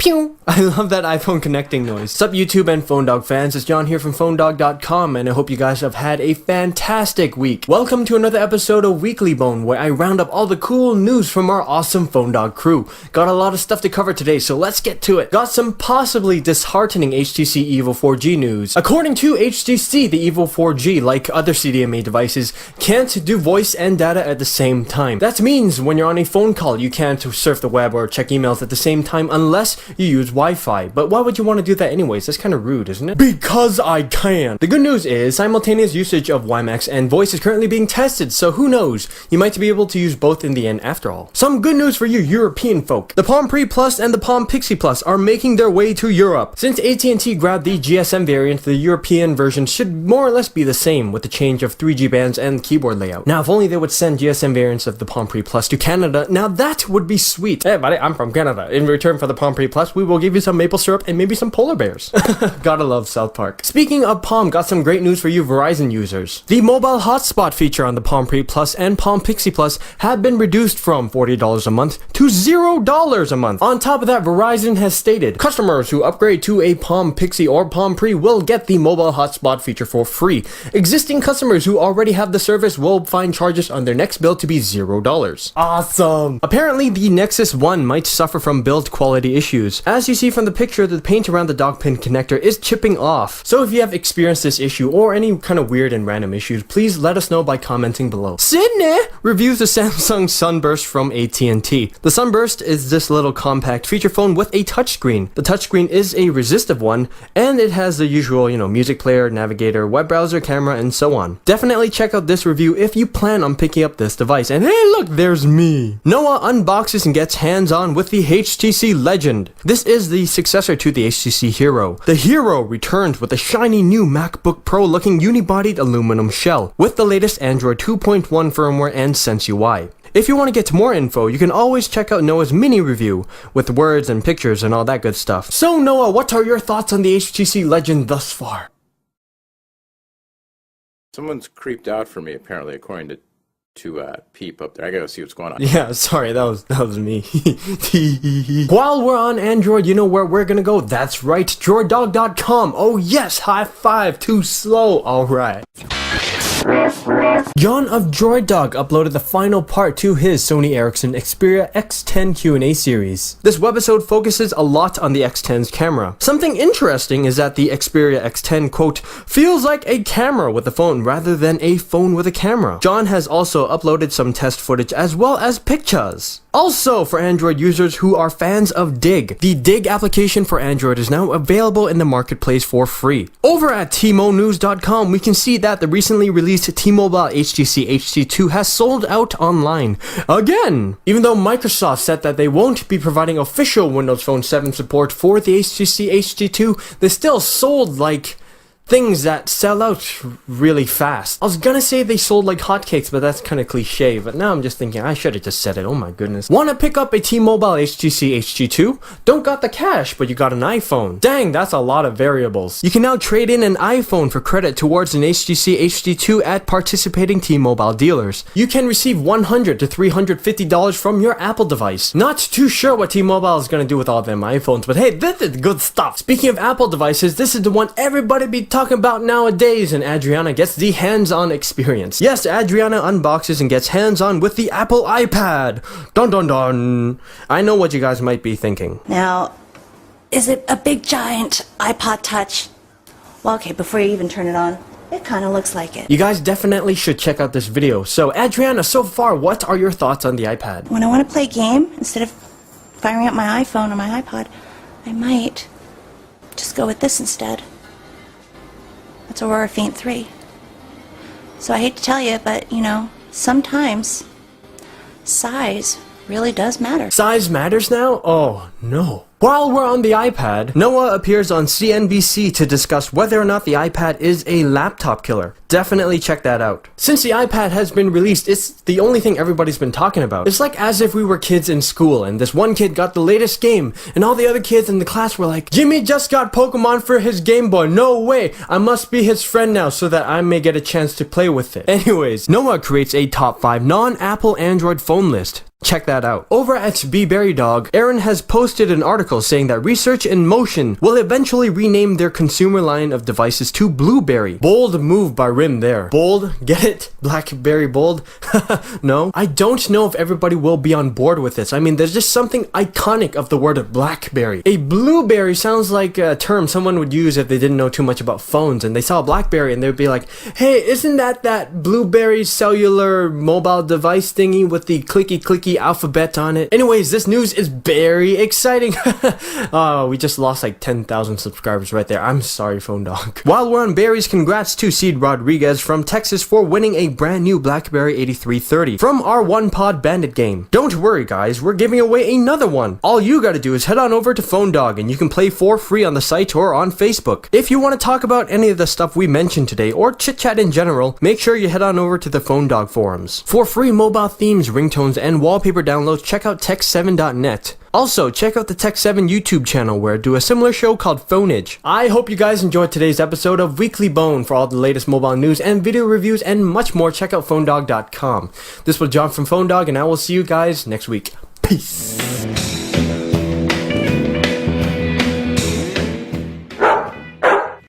Pew! I love that iPhone connecting noise. Sup YouTube and Phone Dog fans, it's John here from PhoneDog.com, and I hope you guys have had a fantastic week. Welcome to another episode of Weekly Bone, where I round up all the cool news from our awesome Phone Dog crew. Got a lot of stuff to cover today, so let's get to it. Got some possibly disheartening HTC Evo 4G news. According to HTC, the Evo 4G, like other CDMA devices, can't do voice and data at the same time. That means when you're on a phone call, you can't surf the web or check emails at the same time unless you use Wi-Fi. But why would you want to do that anyways? That's kind of rude, isn't it? Because I can! The good news is simultaneous usage of WiMAX and voice is currently being tested, so who knows? You might be able to use both in the end after all. Some good news for you European folk. The Palm Pre Plus and the Palm Pixie Plus are making their way to Europe. Since AT&T grabbed the GSM variant, the European version should more or less be the same with the change of 3G bands and keyboard layout. Now if only they would send GSM variants of the Palm Pre Plus to Canada, now that would be sweet. Hey buddy, I'm from Canada. In return for the Palm Pre Plus, we will give you some maple syrup and maybe some polar bears. Gotta love South Park. Speaking of Palm, got some great news for you Verizon users. The mobile hotspot feature on the Palm Pre Plus and Palm Pixie Plus have been reduced from $40 a month to $0 a month. On top of that, Verizon has stated, customers who upgrade to a Palm Pixie or Palm Pre will get the mobile hotspot feature for free. Existing customers who already have the service will find charges on their next bill to be $0. Awesome! Apparently, the Nexus 1 might suffer from build quality issues. As you see from the picture, the paint around the dock pin connector is chipping off. So if you have experienced this issue or any kind of weird and random issues, please let us know by commenting below. Sydney reviews the Samsung Sunburst from AT&T. The Sunburst is this little compact feature phone with a touchscreen. The touchscreen is a resistive one, and it has the usual, music player, navigator, web browser, camera, and so on. Definitely check out this review if you plan on picking up this device. And hey look, there's me! Noah unboxes and gets hands-on with the HTC Legend. This is the successor to the HTC Hero. The Hero returns with a shiny new MacBook Pro looking unibodied aluminum shell with the latest Android 2.1 firmware and Sense UI. If you want to get more info, you can always check out Noah's mini review with words and pictures and all that good stuff. So Noah, what are your thoughts on the HTC Legend thus far? Someone's creeped out for me, apparently, according to Peep up there. I gotta see what's going on. Yeah, sorry, that was me. While we're on Android, you know where we're gonna go? That's right, DroidDog.com. Oh yes, high five, too slow. Alright. John of Droid Dog uploaded the final part to his Sony Ericsson Xperia X10 Q&A series. This webisode focuses a lot on the X10's camera. Something interesting is that the Xperia X10, quote, feels like a camera with a phone rather than a phone with a camera. John has also uploaded some test footage as well as pictures. Also, for Android users who are fans of Dig, the Dig application for Android is now available in the marketplace for free. Over at TMOnews.com, we can see that the recently released T-Mobile HTC HD2 has sold out online again. Even though Microsoft said that they won't be providing official Windows Phone 7 support for the HTC HD2, they still sold like things that sell out really fast. I was gonna say they sold like hotcakes, but that's kind of cliche. But now I'm just thinking I should have just said it. Oh my goodness. Wanna pick up a T-Mobile HTC HD2? Don't got the cash, but you got an iPhone. Dang, that's a lot of variables. You can now trade in an iPhone for credit towards an HTC HD2 at participating T-Mobile dealers. You can receive $100 to $350 from your Apple device. Not too sure what T-Mobile is gonna do with all them iPhones, but hey, this is good stuff. Speaking of Apple devices, this is the one everybody be talking about nowadays, and Adriana gets the hands-on experience. Yes, Adriana unboxes and gets hands-on with the Apple iPad. Dun dun dun. I know what you guys might be thinking. Now, is it a big giant iPod Touch? Well, okay, before you even turn it on, it kind of looks like it. You guys definitely should check out this video. So, Adriana, so far, what are your thoughts on the iPad? When I want to play a game, instead of firing up my iPhone or my iPod, I might just go with this instead. It's Aurora Faint 3. So I hate to tell you, but, sometimes size really does matter. Size matters now? Oh, no. While we're on the iPad, Noah appears on CNBC to discuss whether or not the iPad is a laptop killer. Definitely check that out. Since the iPad has been released, it's the only thing everybody's been talking about. It's like as if we were kids in school and this one kid got the latest game and all the other kids in the class were like, Jimmy just got Pokemon for his Game Boy. No way. I must be his friend now so that I may get a chance to play with it. Anyways, Noah creates a top 5 non-Apple Android phone list. Check that out. Over at Bberry Dog, Aaron has posted an article saying that Research in Motion will eventually rename their consumer line of devices to Blueberry. Bold move by Rim there. Bold? Get it? Blackberry bold? No? I don't know if everybody will be on board with this. I mean, there's just something iconic of the word Blackberry. A blueberry sounds like a term someone would use if they didn't know too much about phones and they saw a Blackberry and they'd be like, hey, isn't that Blueberry cellular mobile device thingy with the clicky alphabet on it? Anyways, this news is very exciting. We just lost like 10,000 subscribers right there. I'm sorry, Phone Dog. While we're on berries, congrats to Seed Rodriguez from Texas for winning a brand new BlackBerry 8330 from our One Pod Bandit game. Don't worry guys, we're giving away another one. All you gotta do is head on over to Phone Dog and you can play for free on the site or on Facebook. If you want to talk about any of the stuff we mentioned today or chit chat in general, make sure you head on over to the Phone Dog forums. For free mobile themes, ringtones, and wallpaper downloads, check out tech7.net. Also, check out the Tech7 YouTube channel where I do a similar show called Phoneage. I hope you guys enjoyed today's episode of Weekly Bone. For all the latest mobile news and video reviews and much more, check out phonedog.com. This was John from Phone Dog, and I will see you guys next week. Peace.